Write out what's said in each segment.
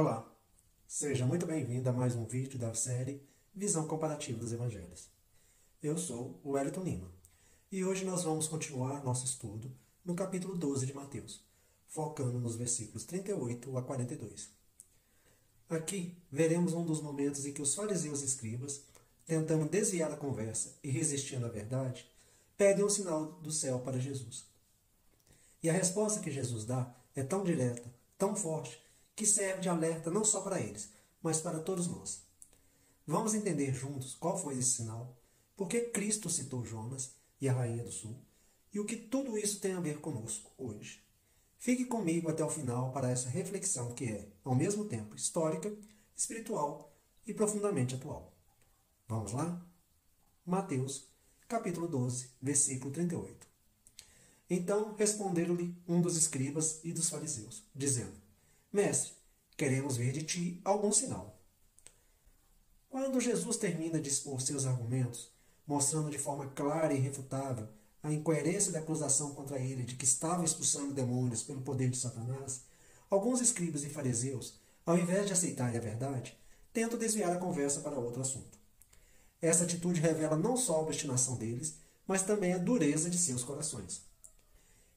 Olá, seja muito bem-vindo a mais um vídeo da série Visão Comparativa dos Evangelhos. Eu sou o Wellington Lima e hoje nós vamos continuar nosso estudo no capítulo 12 de Mateus, focando nos versículos 38 a 42. Aqui veremos um dos momentos em que os fariseus e escribas, tentando desviar a conversa e resistindo à verdade, pedem um sinal do céu para Jesus. E a resposta que Jesus dá é tão direta, tão forte, que serve de alerta não só para eles, mas para todos nós. Vamos entender juntos qual foi esse sinal, por que Cristo citou Jonas e a Rainha do Sul, e o que tudo isso tem a ver conosco hoje. Fique comigo até o final para essa reflexão que é, ao mesmo tempo, histórica, espiritual e profundamente atual. Vamos lá? Mateus, capítulo 12, versículo 38. Então responderam-lhe um dos escribas e dos fariseus, dizendo: Mestre, queremos ver de ti algum sinal. Quando Jesus termina de expor seus argumentos, mostrando de forma clara e irrefutável a incoerência da acusação contra ele de que estava expulsando demônios pelo poder de Satanás, alguns escribas e fariseus, ao invés de aceitarem a verdade, tentam desviar a conversa para outro assunto. Essa atitude revela não só a obstinação deles, mas também a dureza de seus corações.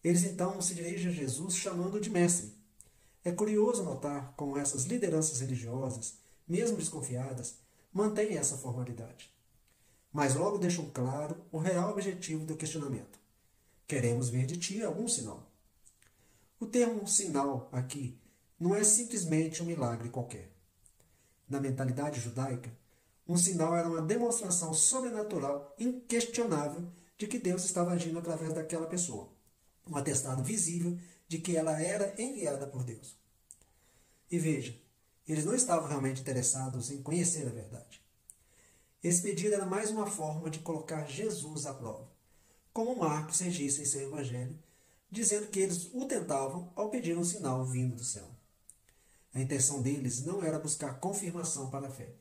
Eles então se dirigem a Jesus chamando-o de mestre. É curioso notar como essas lideranças religiosas, mesmo desconfiadas, mantêm essa formalidade. Mas logo deixam claro o real objetivo do questionamento. Queremos ver de ti algum sinal. O termo sinal aqui não é simplesmente um milagre qualquer. Na mentalidade judaica, um sinal era uma demonstração sobrenatural inquestionável de que Deus estava agindo através daquela pessoa. Um atestado visível de que ela era enviada por Deus. E veja, eles não estavam realmente interessados em conhecer a verdade. Esse pedido era mais uma forma de colocar Jesus à prova, como Marcos registra em seu evangelho, dizendo que eles o tentavam ao pedir um sinal vindo do céu. A intenção deles não era buscar confirmação para a fé,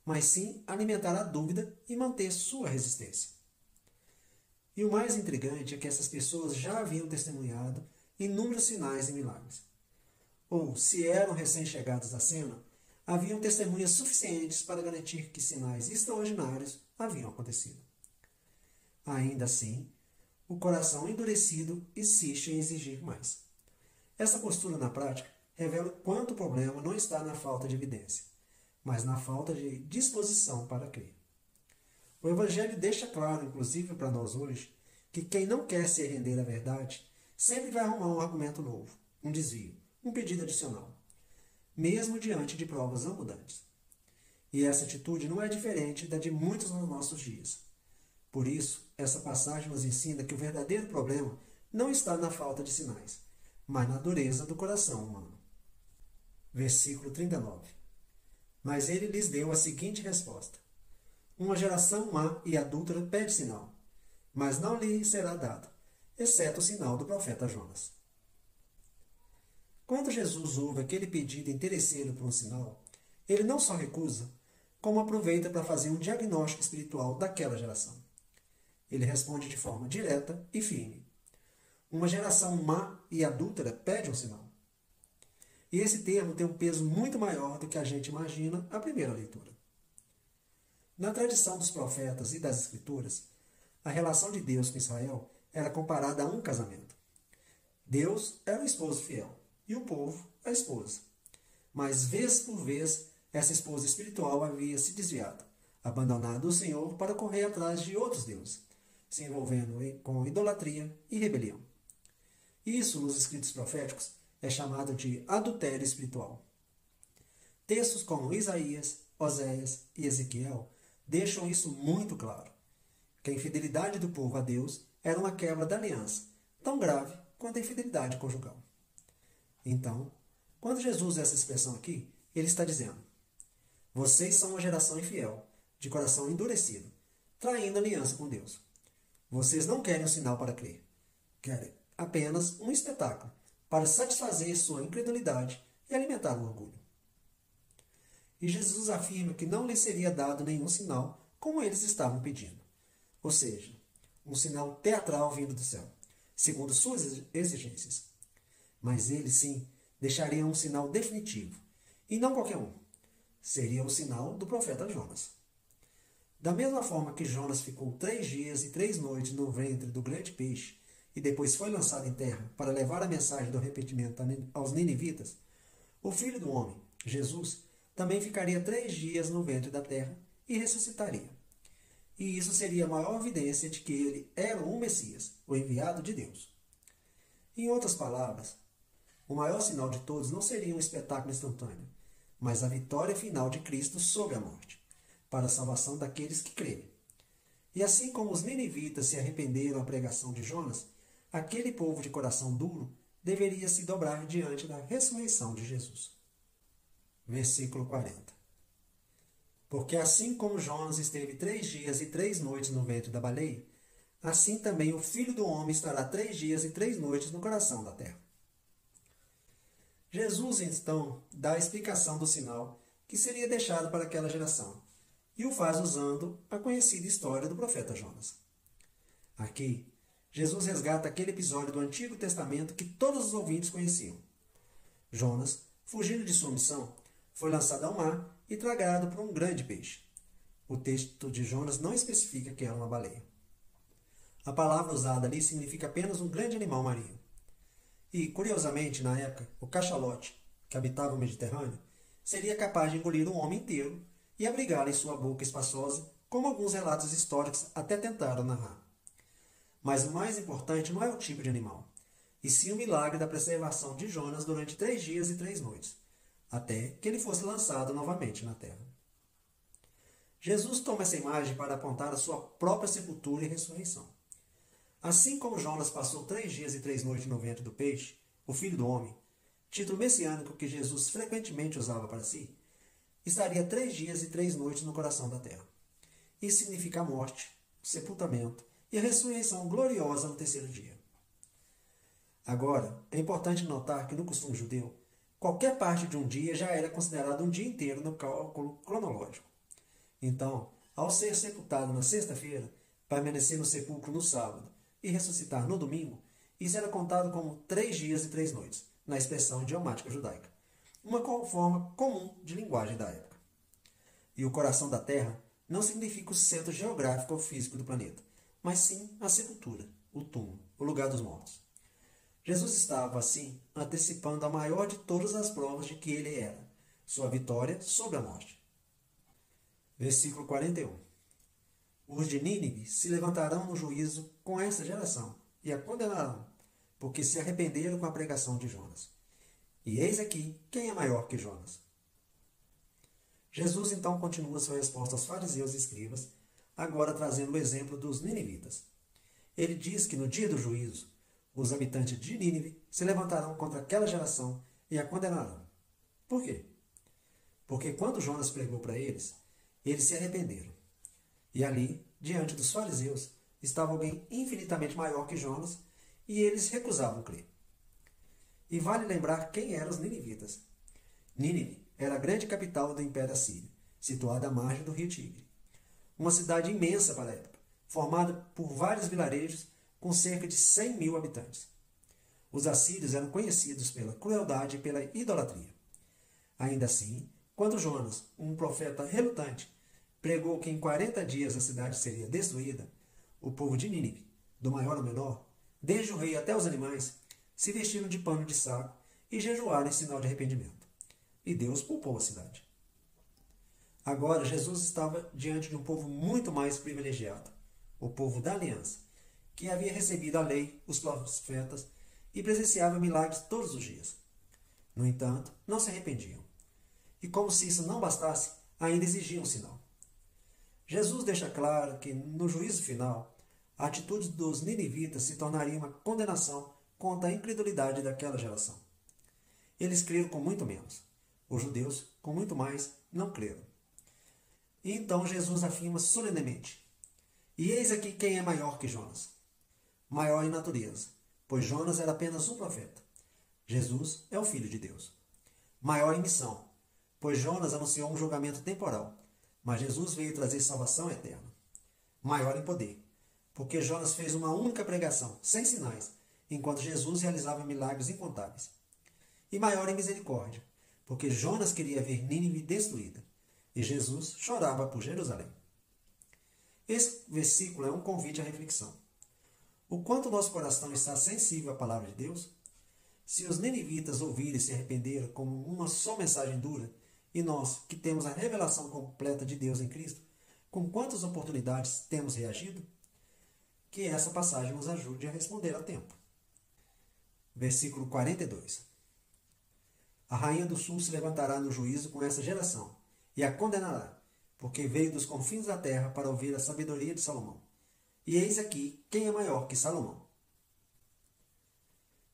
mas sim alimentar a dúvida e manter sua resistência. E o mais intrigante é que essas pessoas já haviam testemunhado inúmeros sinais e milagres. Ou, se eram recém-chegados à cena, haviam testemunhas suficientes para garantir que sinais extraordinários haviam acontecido. Ainda assim, o coração endurecido insiste em exigir mais. Essa postura na prática revela o quanto o problema não está na falta de evidência, mas na falta de disposição para crer. O Evangelho deixa claro, inclusive para nós hoje, que quem não quer se render à verdade sempre vai arrumar um argumento novo, um desvio, um pedido adicional, mesmo diante de provas abundantes. E essa atitude não é diferente da de muitos nos nossos dias. Por isso, essa passagem nos ensina que o verdadeiro problema não está na falta de sinais, mas na dureza do coração humano. Versículo 39. Mas ele lhes deu a seguinte resposta: Uma geração má e adúltera pede sinal, mas não lhe será dado, exceto o sinal do profeta Jonas. Quando Jesus ouve aquele pedido interesseiro por um sinal, ele não só recusa, como aproveita para fazer um diagnóstico espiritual daquela geração. Ele responde de forma direta e firme. Uma geração má e adúltera pede um sinal. E esse termo tem um peso muito maior do que a gente imagina à primeira leitura. Na tradição dos profetas e das escrituras, a relação de Deus com Israel era comparada a um casamento. Deus era o esposo fiel e o povo a esposa. Mas, vez por vez, essa esposa espiritual havia se desviado, abandonado o Senhor para correr atrás de outros deuses, se envolvendo com idolatria e rebelião. Isso, nos escritos proféticos, é chamado de adultério espiritual. Textos como Isaías, Oséias e Ezequiel deixam isso muito claro, que a infidelidade do povo a Deus era uma quebra da aliança, tão grave quanto a infidelidade conjugal. Então, quando Jesus usa essa expressão aqui, ele está dizendo: Vocês são uma geração infiel, de coração endurecido, traindo a aliança com Deus. Vocês não querem um sinal para crer. Querem apenas um espetáculo para satisfazer sua incredulidade e alimentar o orgulho. E Jesus afirma que não lhes seria dado nenhum sinal como eles estavam pedindo. Ou seja, um sinal teatral vindo do céu, segundo suas exigências. Mas ele, sim, deixaria um sinal definitivo, E não qualquer um. Seria o sinal do profeta Jonas. Da mesma forma que Jonas ficou 3 dias e 3 noites no ventre do grande peixe e depois foi lançado em terra para levar a mensagem do arrependimento aos ninivitas, o Filho do Homem, Jesus, também ficaria 3 dias no ventre da terra e ressuscitaria. E isso seria a maior evidência de que ele era o Messias, o enviado de Deus. Em outras palavras, o maior sinal de todos não seria um espetáculo instantâneo, mas a vitória final de Cristo sobre a morte, para a salvação daqueles que creem. E assim como os ninivitas se arrependeram à pregação de Jonas, aquele povo de coração duro deveria se dobrar diante da ressurreição de Jesus. Versículo 40. Porque assim como Jonas esteve 3 dias e 3 noites no ventre da baleia, assim também o Filho do Homem estará 3 dias e 3 noites no coração da terra. Jesus, então, dá a explicação do sinal que seria deixado para aquela geração, e o faz usando a conhecida história do profeta Jonas. Aqui, Jesus resgata aquele episódio do Antigo Testamento que todos os ouvintes conheciam. Jonas, fugindo de sua missão, foi lançado ao mar e tragado por um grande peixe. O texto de Jonas não especifica que era uma baleia. A palavra usada ali significa apenas um grande animal marinho. E, curiosamente, na época, o cachalote, que habitava o Mediterrâneo, seria capaz de engolir um homem inteiro e abrigá-lo em sua boca espaçosa, como alguns relatos históricos até tentaram narrar. Mas o mais importante não é o tipo de animal, e sim o milagre da preservação de Jonas durante 3 dias e 3 noites, até que ele fosse lançado novamente na terra. Jesus toma essa imagem para apontar a sua própria sepultura e ressurreição. Assim como Jonas passou 3 dias e 3 noites no ventre do peixe, o Filho do Homem, título messiânico que Jesus frequentemente usava para si, estaria 3 dias e 3 noites no coração da terra. Isso significa a morte, o sepultamento e a ressurreição gloriosa no terceiro dia. Agora, é importante notar que no costume judeu, qualquer parte de um dia já era considerado um dia inteiro no cálculo cronológico. Então, ao ser sepultado na sexta-feira, permanecer no sepulcro no sábado e ressuscitar no domingo, isso era contado como 3 dias e 3 noites, na expressão idiomática judaica, uma forma comum de linguagem da época. E o coração da Terra não significa o centro geográfico ou físico do planeta, mas sim a sepultura, o túmulo, o lugar dos mortos. Jesus estava, assim, antecipando a maior de todas as provas de que ele era, sua vitória sobre a morte. Versículo 41. Os de Nínive se levantarão no juízo com esta geração e a condenarão, porque se arrependeram com a pregação de Jonas. E eis aqui quem é maior que Jonas. Jesus então continua sua resposta aos fariseus e escribas, agora trazendo o exemplo dos ninivitas. Ele diz que no dia do juízo, os habitantes de Nínive se levantarão contra aquela geração e a condenarão. Por quê? Porque quando Jonas pregou para eles se arrependeram. E ali, diante dos fariseus, estava alguém infinitamente maior que Jonas e eles recusavam crer. E vale lembrar quem eram os ninivitas. Nínive era a grande capital do Império Assírio, situada à margem do rio Tigre. Uma cidade imensa para a época, formada por vários vilarejos com cerca de 100 mil habitantes. Os assírios eram conhecidos pela crueldade e pela idolatria. Ainda assim, quando Jonas, um profeta relutante, pregou que em 40 dias a cidade seria destruída, o povo de Nínive, do maior ao menor, desde o rei até os animais, se vestiram de pano de saco e jejuaram em sinal de arrependimento. E Deus poupou a cidade. Agora Jesus estava diante de um povo muito mais privilegiado, o povo da aliança, que havia recebido a lei, os profetas e presenciava milagres todos os dias. No entanto, não se arrependiam. E como se isso não bastasse, ainda exigiam um sinal. Jesus deixa claro que, no juízo final, a atitude dos ninivitas se tornaria uma condenação contra a incredulidade daquela geração. Eles creram com muito menos. Os judeus, com muito mais, não creram. E então Jesus afirma solenemente: E eis aqui quem é maior que Jonas. Maior em natureza, pois Jonas era apenas um profeta. Jesus é o Filho de Deus. Maior em missão, pois Jonas anunciou um julgamento temporal, mas Jesus veio trazer salvação eterna. Maior em poder, porque Jonas fez uma única pregação, sem sinais, enquanto Jesus realizava milagres incontáveis. E maior em misericórdia, porque Jonas queria ver Nínive destruída e Jesus chorava por Jerusalém. Esse versículo é um convite à reflexão. O quanto nosso coração está sensível à palavra de Deus? Se os ninivitas ouviram e se arrependeram como uma só mensagem dura, e nós, que temos a revelação completa de Deus em Cristo, com quantas oportunidades temos reagido? Que essa passagem nos ajude a responder a tempo. Versículo 42. A rainha do sul se levantará no juízo com essa geração, e a condenará, porque veio dos confins da terra para ouvir a sabedoria de Salomão. E eis aqui quem é maior que Salomão.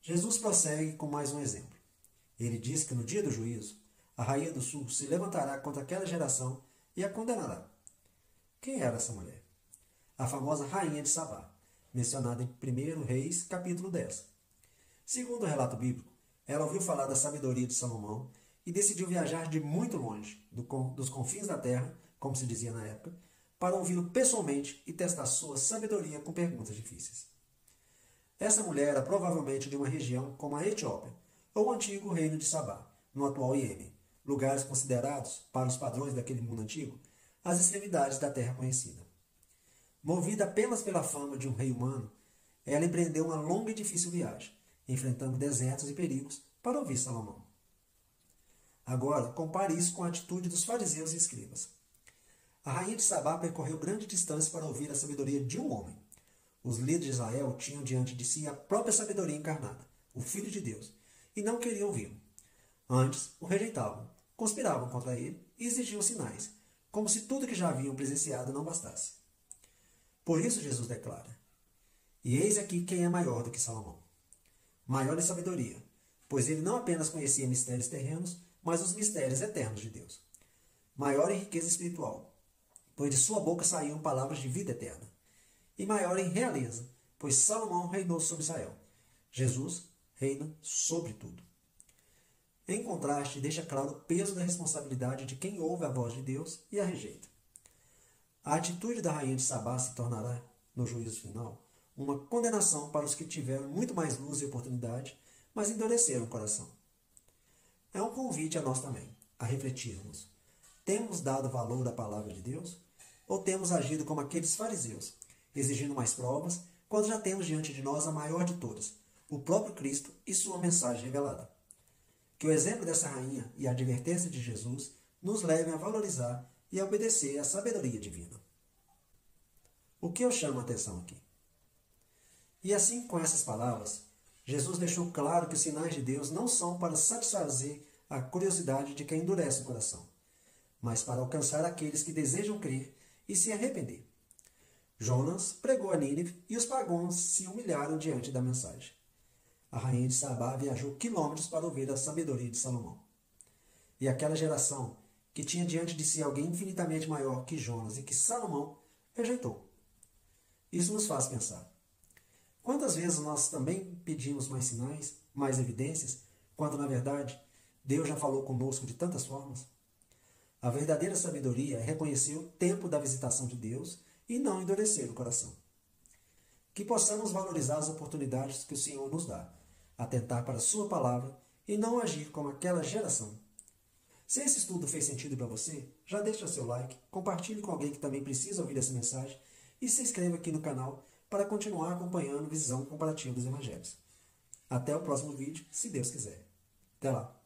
Jesus prossegue com mais um exemplo. Ele diz que no dia do juízo, a rainha do sul se levantará contra aquela geração e a condenará. Quem era essa mulher? A famosa rainha de Sabá, mencionada em 1 Reis, capítulo 10. Segundo o relato bíblico, ela ouviu falar da sabedoria de Salomão e decidiu viajar de muito longe, dos confins da terra, como se dizia na época, para ouvi-lo pessoalmente e testar sua sabedoria com perguntas difíceis. Essa mulher era provavelmente de uma região como a Etiópia, ou o antigo reino de Sabá, no atual Iêmen, lugares considerados, para os padrões daquele mundo antigo, as extremidades da terra conhecida. Movida apenas pela fama de um rei humano, ela empreendeu uma longa e difícil viagem, enfrentando desertos e perigos para ouvir Salomão. Agora, compare isso com a atitude dos fariseus e escribas. A rainha de Sabá percorreu grande distância para ouvir a sabedoria de um homem. Os líderes de Israel tinham diante de si a própria sabedoria encarnada, o Filho de Deus, e não queriam ouvi-lo. Antes, o rejeitavam, conspiravam contra ele e exigiam sinais, como se tudo que já haviam presenciado não bastasse. Por isso Jesus declara: E eis aqui quem é maior do que Salomão. Maior em sabedoria, pois ele não apenas conhecia mistérios terrenos, mas os mistérios eternos de Deus. Maior em riqueza espiritual, pois de sua boca saíam palavras de vida eterna. E maior em realeza, pois Salomão reinou sobre Israel. Jesus reina sobre tudo. Em contraste, deixa claro o peso da responsabilidade de quem ouve a voz de Deus e a rejeita. A atitude da rainha de Sabá se tornará, no juízo final, uma condenação para os que tiveram muito mais luz e oportunidade, mas endureceram o coração. É um convite a nós também, a refletirmos. Temos dado valor à palavra de Deus? Ou temos agido como aqueles fariseus, exigindo mais provas, quando já temos diante de nós a maior de todas, o próprio Cristo e sua mensagem revelada? Que o exemplo dessa rainha e a advertência de Jesus nos levem a valorizar e a obedecer à sabedoria divina. O que eu chamo a atenção aqui? E assim, com essas palavras, Jesus deixou claro que os sinais de Deus não são para satisfazer a curiosidade de quem endurece o coração, mas para alcançar aqueles que desejam crer e se arrepender. Jonas pregou a Nínive e os pagãos se humilharam diante da mensagem. A rainha de Sabá viajou quilômetros para ouvir a sabedoria de Salomão. E aquela geração, que tinha diante de si alguém infinitamente maior que Jonas e que Salomão, rejeitou. Isso nos faz pensar. Quantas vezes nós também pedimos mais sinais, mais evidências, quando na verdade Deus já falou conosco de tantas formas? A verdadeira sabedoria é reconhecer o tempo da visitação de Deus e não endurecer o coração. Que possamos valorizar as oportunidades que o Senhor nos dá, atentar para a sua palavra e não agir como aquela geração. Se esse estudo fez sentido para você, já deixa seu like, compartilhe com alguém que também precisa ouvir essa mensagem e se inscreva aqui no canal para continuar acompanhando Visão Comparativa dos Evangelhos. Até o próximo vídeo, se Deus quiser. Até lá!